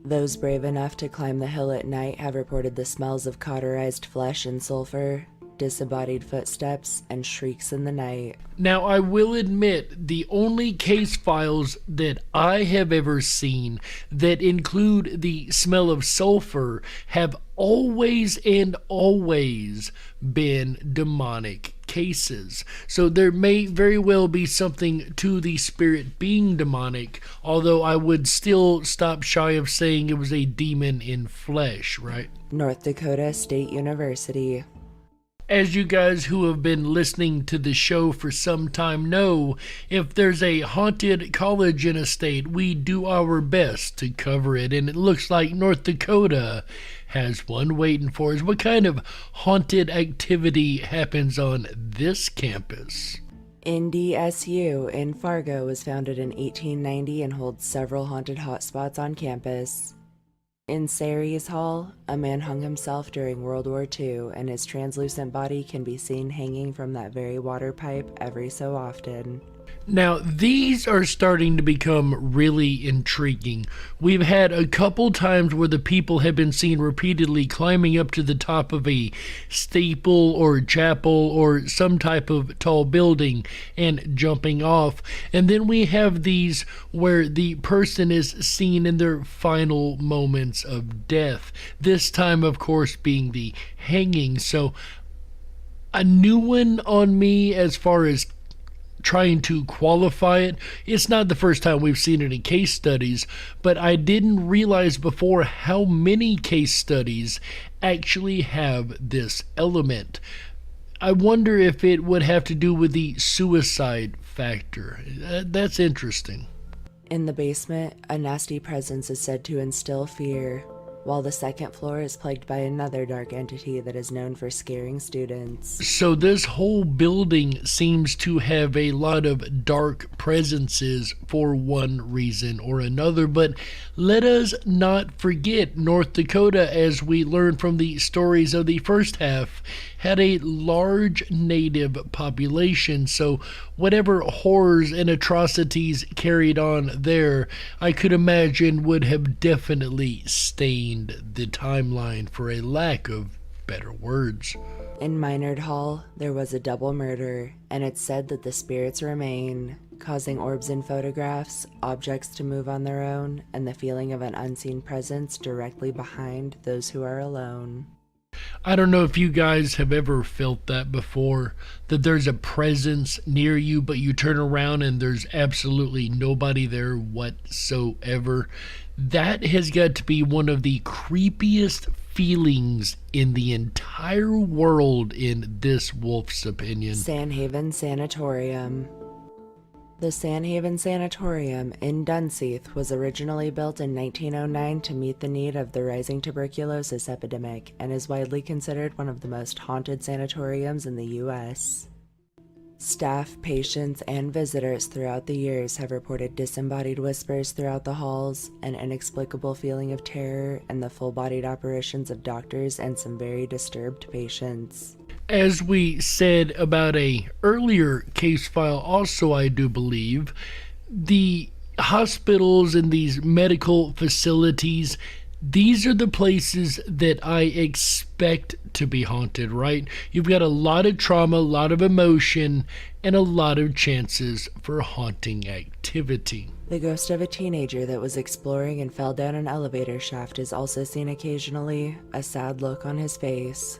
Those brave enough to climb the hill at night have reported the smells of cauterized flesh and sulfur, disembodied footsteps, and shrieks in the night. Now, I will admit, the only case files that I have ever seen that include the smell of sulfur have always and always been demonic cases. So there may very well be something to the spirit being demonic, although I would still stop shy of saying it was a demon in flesh, right? North Dakota State University. As you guys who have been listening to the show for some time know, if there's a haunted college in a state, we do our best to cover it, and it looks like North Dakota has one waiting for us. What kind of haunted activity happens on this campus? NDSU in Fargo was founded in 1890 and holds several haunted hotspots on campus. In Ceres Hall, a man hung himself during World War II, and his translucent body can be seen hanging from that very water pipe every so often. Now, these are starting to become really intriguing. We've had a couple times where the people have been seen repeatedly climbing up to the top of a steeple or chapel or some type of tall building and jumping off. And then we have these where the person is seen in their final moments of death. This time, of course, being the hanging. So, a new one on me as far as trying to qualify it. It's not the first time we've seen it in case studies, but I didn't realize before how many case studies actually have this element. I wonder if it would have to do with the suicide factor. That's interesting. In the basement, a nasty presence is said to instill fear, while the second floor is plagued by another dark entity that is known for scaring students. So this whole building seems to have a lot of dark presences for one reason or another, but let us not forget North Dakota, as we learned from the stories of the first half, had a large native population, so whatever horrors and atrocities carried on there, I could imagine would have definitely stained the timeline, for a lack of better words. In Minard Hall, there was a double murder, and it's said that the spirits remain, causing orbs in photographs, objects to move on their own, and the feeling of an unseen presence directly behind those who are alone. I don't know if you guys have ever felt that before, that there's a presence near you, but you turn around and there's absolutely nobody there whatsoever. That has got to be one of the creepiest feelings in the entire world, in this wolf's opinion. Sandhaven Sanatorium. The Sandhaven Sanatorium in Dunseith was originally built in 1909 to meet the need of the rising tuberculosis epidemic and is widely considered one of the most haunted sanatoriums in the U.S. Staff, patients, and visitors throughout the years have reported disembodied whispers throughout the halls, an inexplicable feeling of terror, and the full-bodied apparitions of doctors and some very disturbed patients. As we said about a earlier case file also, I do believe, the hospitals and these medical facilities, these are the places that I expect to be haunted, right? You've got a lot of trauma, a lot of emotion, and a lot of chances for haunting activity. The ghost of a teenager that was exploring and fell down an elevator shaft is also seen occasionally, a sad look on his face.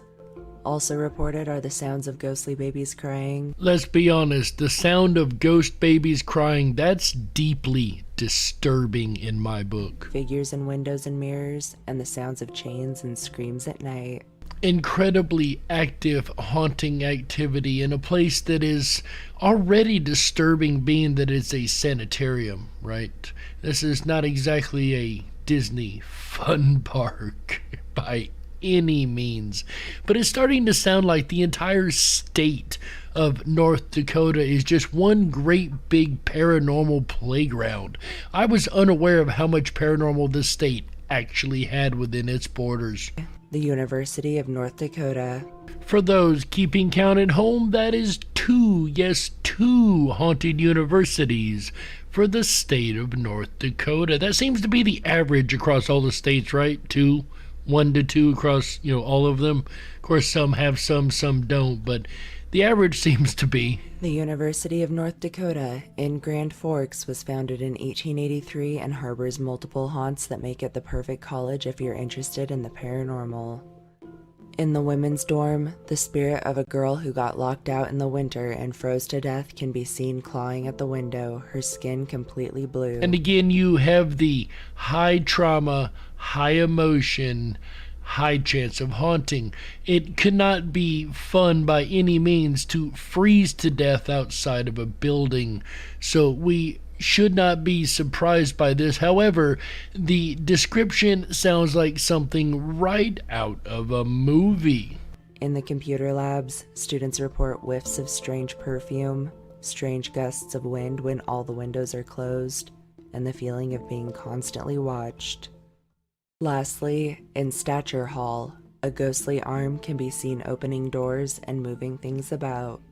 Also reported are the sounds of ghostly babies crying. Let's be honest, the sound of ghost babies crying, that's deeply disturbing in my book. Figures in windows and mirrors, and the sounds of chains and screams at night. Incredibly active haunting activity in a place that is already disturbing, being that it's a sanitarium, right? This is not exactly a Disney fun park by any means, but it's starting to sound like the entire state of North Dakota is just one great big paranormal playground. I was unaware of how much paranormal this state actually had within its borders. The University of North Dakota. For those keeping count at home, that is two haunted universities for the state of North Dakota. That seems to be the average across all the states, right? 1 to 2 across, all of them. Of course, some have some don't, but the average seems to be. The University of North Dakota in Grand Forks was founded in 1883 and harbors multiple haunts that make it the perfect college if you're interested in the paranormal. In the women's dorm, the spirit of a girl who got locked out in the winter and froze to death can be seen clawing at the window, her skin completely blue. And again, you have the high trauma, high emotion, high chance of haunting. It could not be fun by any means to freeze to death outside of a building, so we should not be surprised by this. However, the description sounds like something right out of a movie. In the computer labs, students report whiffs of strange perfume, strange gusts of wind when all the windows are closed, and the feeling of being constantly watched. Lastly, in Stature Hall, a ghostly arm can be seen opening doors and moving things about.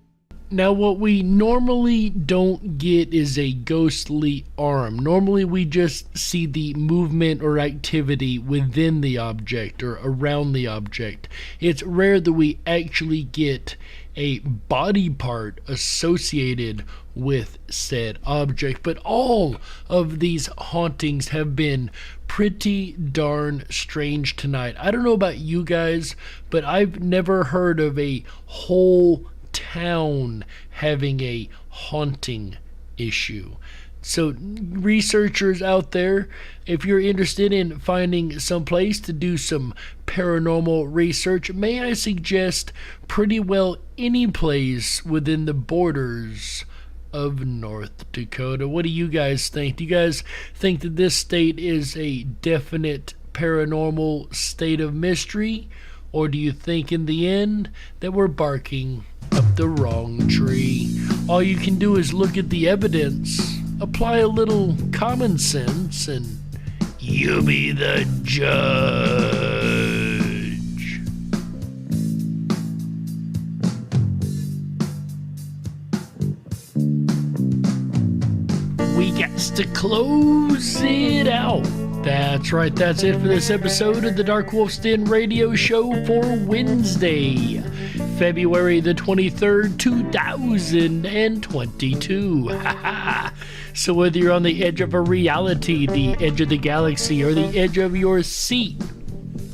Now, what we normally don't get is a ghostly arm. Normally, we just see the movement or activity within the object or around the object. It's rare that we actually get a body part associated with said object, but all of these hauntings have been pretty darn strange tonight. I don't know about you guys, but I've never heard of a whole town having a haunting issue. So researchers out there, if you're interested in finding some place to do some paranormal research, may I suggest pretty well any place within the borders of North Dakota. What do you guys think? Do you guys think that this state is a definite paranormal state of mystery? Or do you think in the end that we're barking up the wrong tree? All you can do is look at the evidence, apply a little common sense, and you be the judge. We got to close it out. That's right, that's it for this episode of the Dark Wolf's Den radio show for Wednesday, February the 23rd, 2022. So whether you're on the edge of a reality, the edge of the galaxy, or the edge of your seat,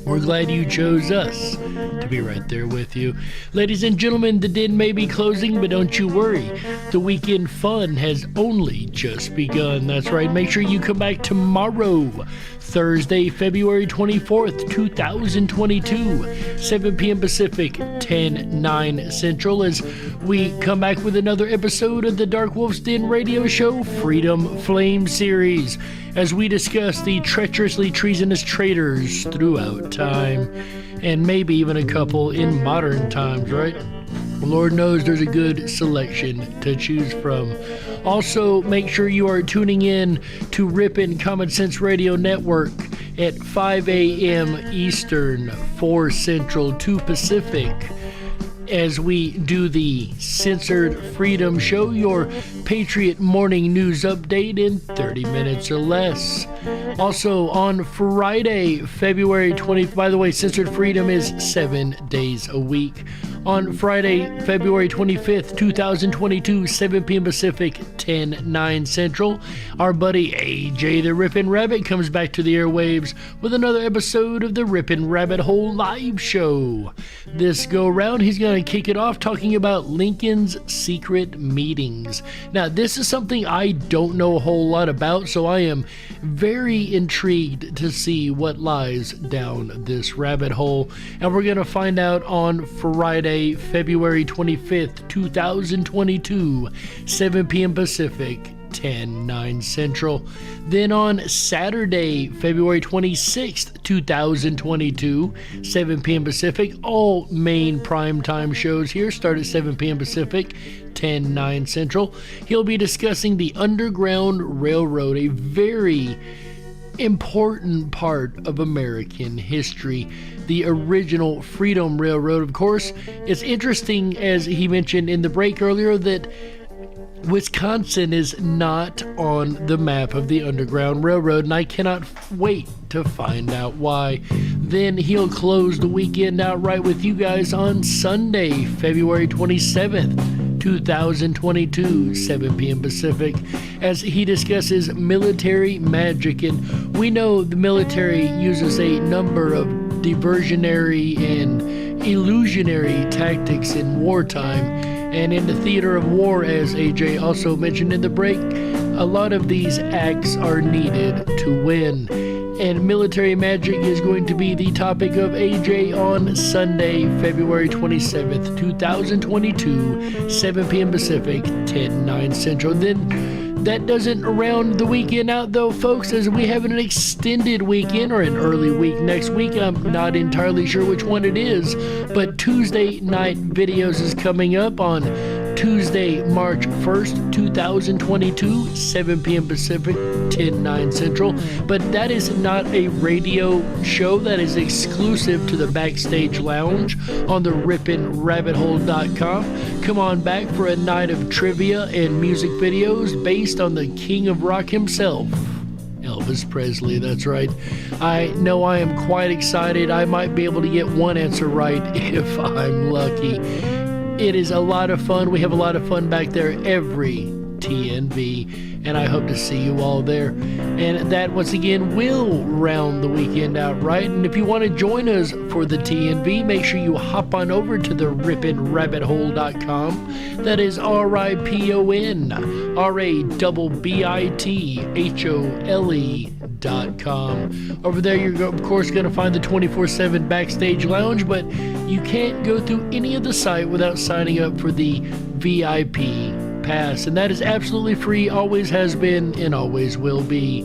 we're glad you chose us to be right there with you. Ladies and gentlemen, the den may be closing, but don't you worry. The weekend fun has only just begun. That's right. Make sure you come back tomorrow, Thursday, February 24th, 2022, 7 p.m. Pacific, 10/9 Central, as we come back with another episode of the Dark Wolf's Den radio show, Freedom Flame Series, as we discuss the treacherously treasonous traitors throughout time, and maybe even a couple in modern times, right? Lord knows there's a good selection to choose from. Also, make sure you are tuning in to Ripon Common Sense Radio Network at 5 a.m. Eastern, 4 Central, 2 Pacific, as we do the Censored Freedom Show, your Patriot morning news update in 30 minutes or less. Also on Friday, February 20th, by the way, Censored Freedom is 7 days a week. On Friday, February 25th, 2022, 7 p.m. Pacific, 10/9 Central, our buddy AJ the Ripon Rabbit comes back to the airwaves with another episode of the Ripon Rabbit Hole Live Show. This go round, he's going to kick it off talking about Lincoln's secret meetings. Now, this is something I don't know a whole lot about, so I am very intrigued to see what lies down this rabbit hole. And we're going to find out on Friday, February 25th, 2022, 7 p.m. Pacific, 10/9 Central. Then on Saturday, February 26th, 2022, 7 p.m. Pacific, all main primetime shows here start at 7 p.m. Pacific, 10/9 Central. He'll be discussing the Underground Railroad, a very important part of American history. The original Freedom Railroad, of course. It's interesting, as he mentioned in the break earlier, that Wisconsin is not on the map of the Underground Railroad, and I cannot wait to find out why. Then he'll close the weekend out right with you guys on Sunday, February 27th, 2022, 7 p.m. Pacific, as he discusses military magic. And we know the military uses a number of diversionary and illusionary tactics in wartime. And in the theater of war, as AJ also mentioned in the break, a lot of these acts are needed to win. And military magic is going to be the topic of AJ on Sunday, February 27th, 2022, 7 p.m. Pacific, 10/9 Central. Then that doesn't round the weekend out, though, folks, as we have an extended weekend or an early week next week. I'm not entirely sure which one it is, but Tuesday Night Videos is coming up on Tuesday, March 1st, 2022, 7 p.m. Pacific, 10/9 Central. But that is not a radio show. That is exclusive to the Backstage Lounge on the RiponRabbitHole.com. Come on back for a night of trivia and music videos based on the King of Rock himself, Elvis Presley. That's right. I know I am quite excited. I might be able to get one answer right if I'm lucky. It is a lot of fun. We have a lot of fun back there every TNV, and I hope to see you all there. And that, once again, will round the weekend out right. And if you want to join us for the TNV, make sure you hop on over to the RiponRabbitHole.com. That is RiponRabbitHole.com. Over there, you're, of course, going to find the 24/7 Backstage Lounge, but you can't go through any of the site without signing up for the VIP pass, and that is absolutely free, always has been, and always will be.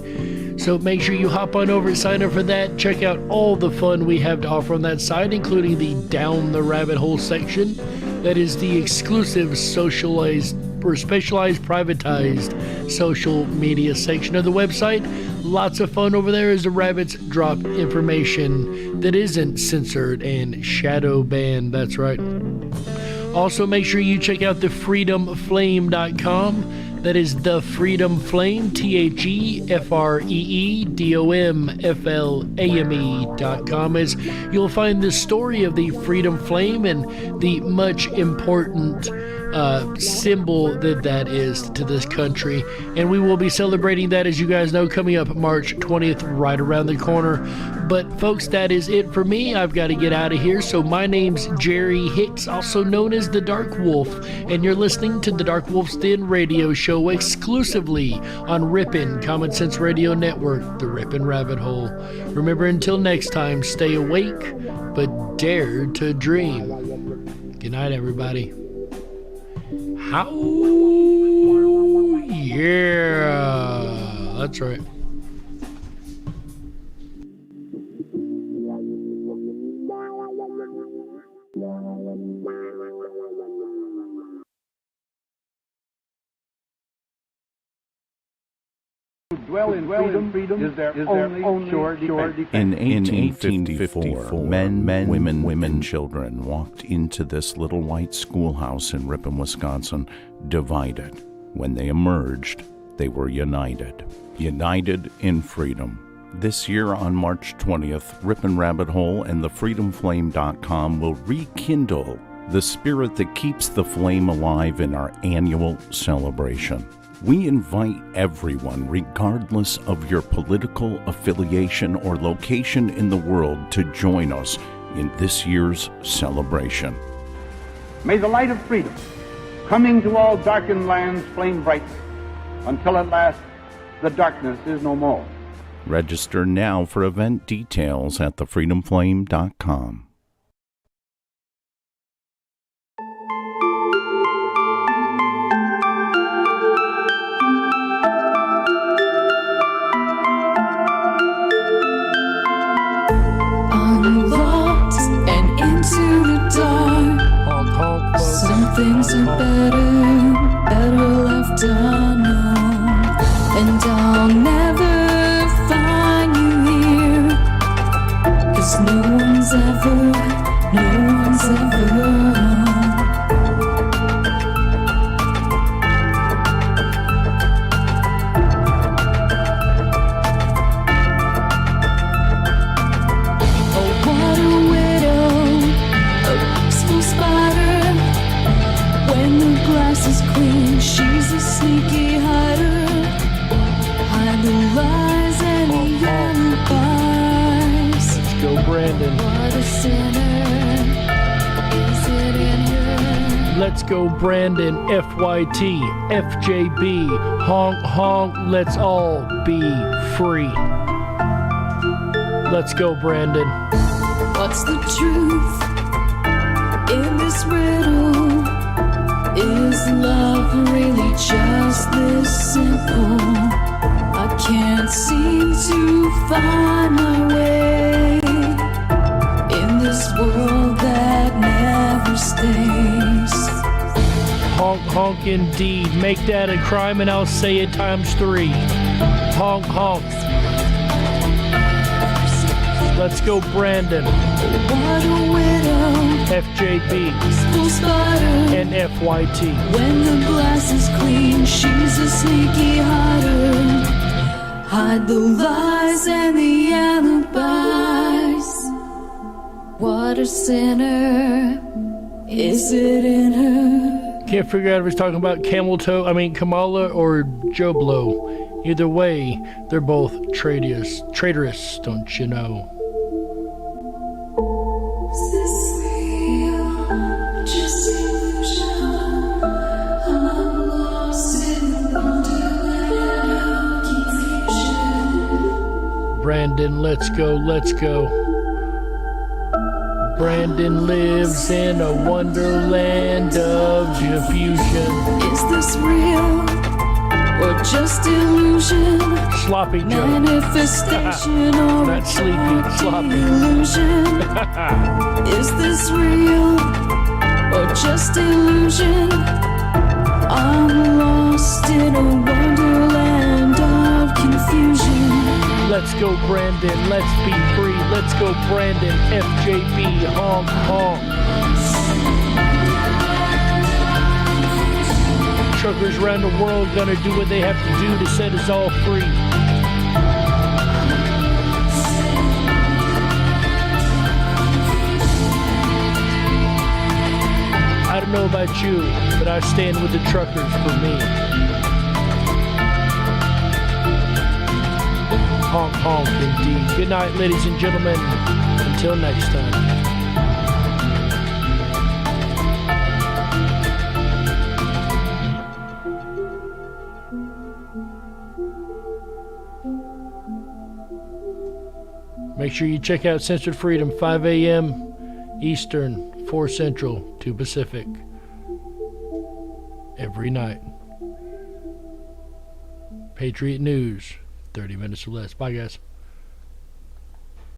So make sure you hop on over and sign up for that. Check out all the fun we have to offer on that site, including the Down the Rabbit Hole section. That is the exclusive socialized or specialized privatized social media section of the website. Lots of fun over there as the rabbits drop information that isn't censored and shadow banned. That's right. Also, make sure you check out thefreedomflame.com. That is The Freedom Flame, TheFreedomFlame.com, as you'll find the story of the Freedom Flame and the much important symbol that is to this country. And we will be celebrating that, as you guys know, coming up March 20th, right around the corner. But folks, that is it for me. I've got to get out of here. So my name's Jerry Hicks, also known as the Dark Wolf, and you're listening to the Dark Wolf's Den radio show exclusively on Ripon Common Sense Radio Network, the Ripon Rabbit Hole. Remember, until next time, stay awake, but dare to dream. Good night, everybody. How? Yeah, that's right. Dwell in freedom is their only sure defense. In 1854, men, women, and children walked into this little white schoolhouse in Ripon, Wisconsin, divided. When they emerged, they were united. United in freedom. This year on March 20th, Ripon Rabbit Hole and thefreedomflame.com will rekindle the spirit that keeps the flame alive in our annual celebration. We invite everyone, regardless of your political affiliation or location in the world, to join us in this year's celebration. May the light of freedom, coming to all darkened lands, flame brightly, until at last the darkness is no more. Register now for event details at thefreedomflame.com. I'm lost and into the dark. Some things are better left unknown. And I'll never find you here, 'cause no one's ever she's a sneaky hider. Hide the lies and the alibis. Let's go, Brandon. What a sinner is it in her? Let's go, Brandon. FYT, FJB, honk honk. Let's all be free. Let's go, Brandon. What's the truth in this riddle? Is love really just this simple? I can't seem to find my way in this world that never stays. Honk honk indeed. Make that a crime and I'll say it times 3. Honk honk. Let's go, Brandon. What a widow. FJB and FYT. When the glass is clean, she's a sneaky hider. Hide the lies and the alibis. What a sinner is it in her? Can't figure out if he's talking about Kamala or Joe Blow. Either way, they're both traitorous, don't you know? Is this real? Just illusion. I'm lost in wonderland of confusion. Brandon, let's go. Brandon lives in a wonderland of confusion. Is this real or just illusion? Sloppy Joe. Manifestation or not sleepy, sloppy. Illusion. Is this real or just illusion? I'm lost in a wonderland of confusion. Let's go, Brandon. Let's be free. Let's go, Brandon. FJB, honk honk. Truckers around the world gonna do what they have to do to set us all free. I don't know about you, but I stand with the truckers for me. Honk honk indeed. Good night, ladies and gentlemen. Until next time. Make sure you check out Censored Freedom, 5 a.m. Eastern, 4 Central, 2 Pacific. Every night. Patriot News, 30 minutes or less. Bye, guys.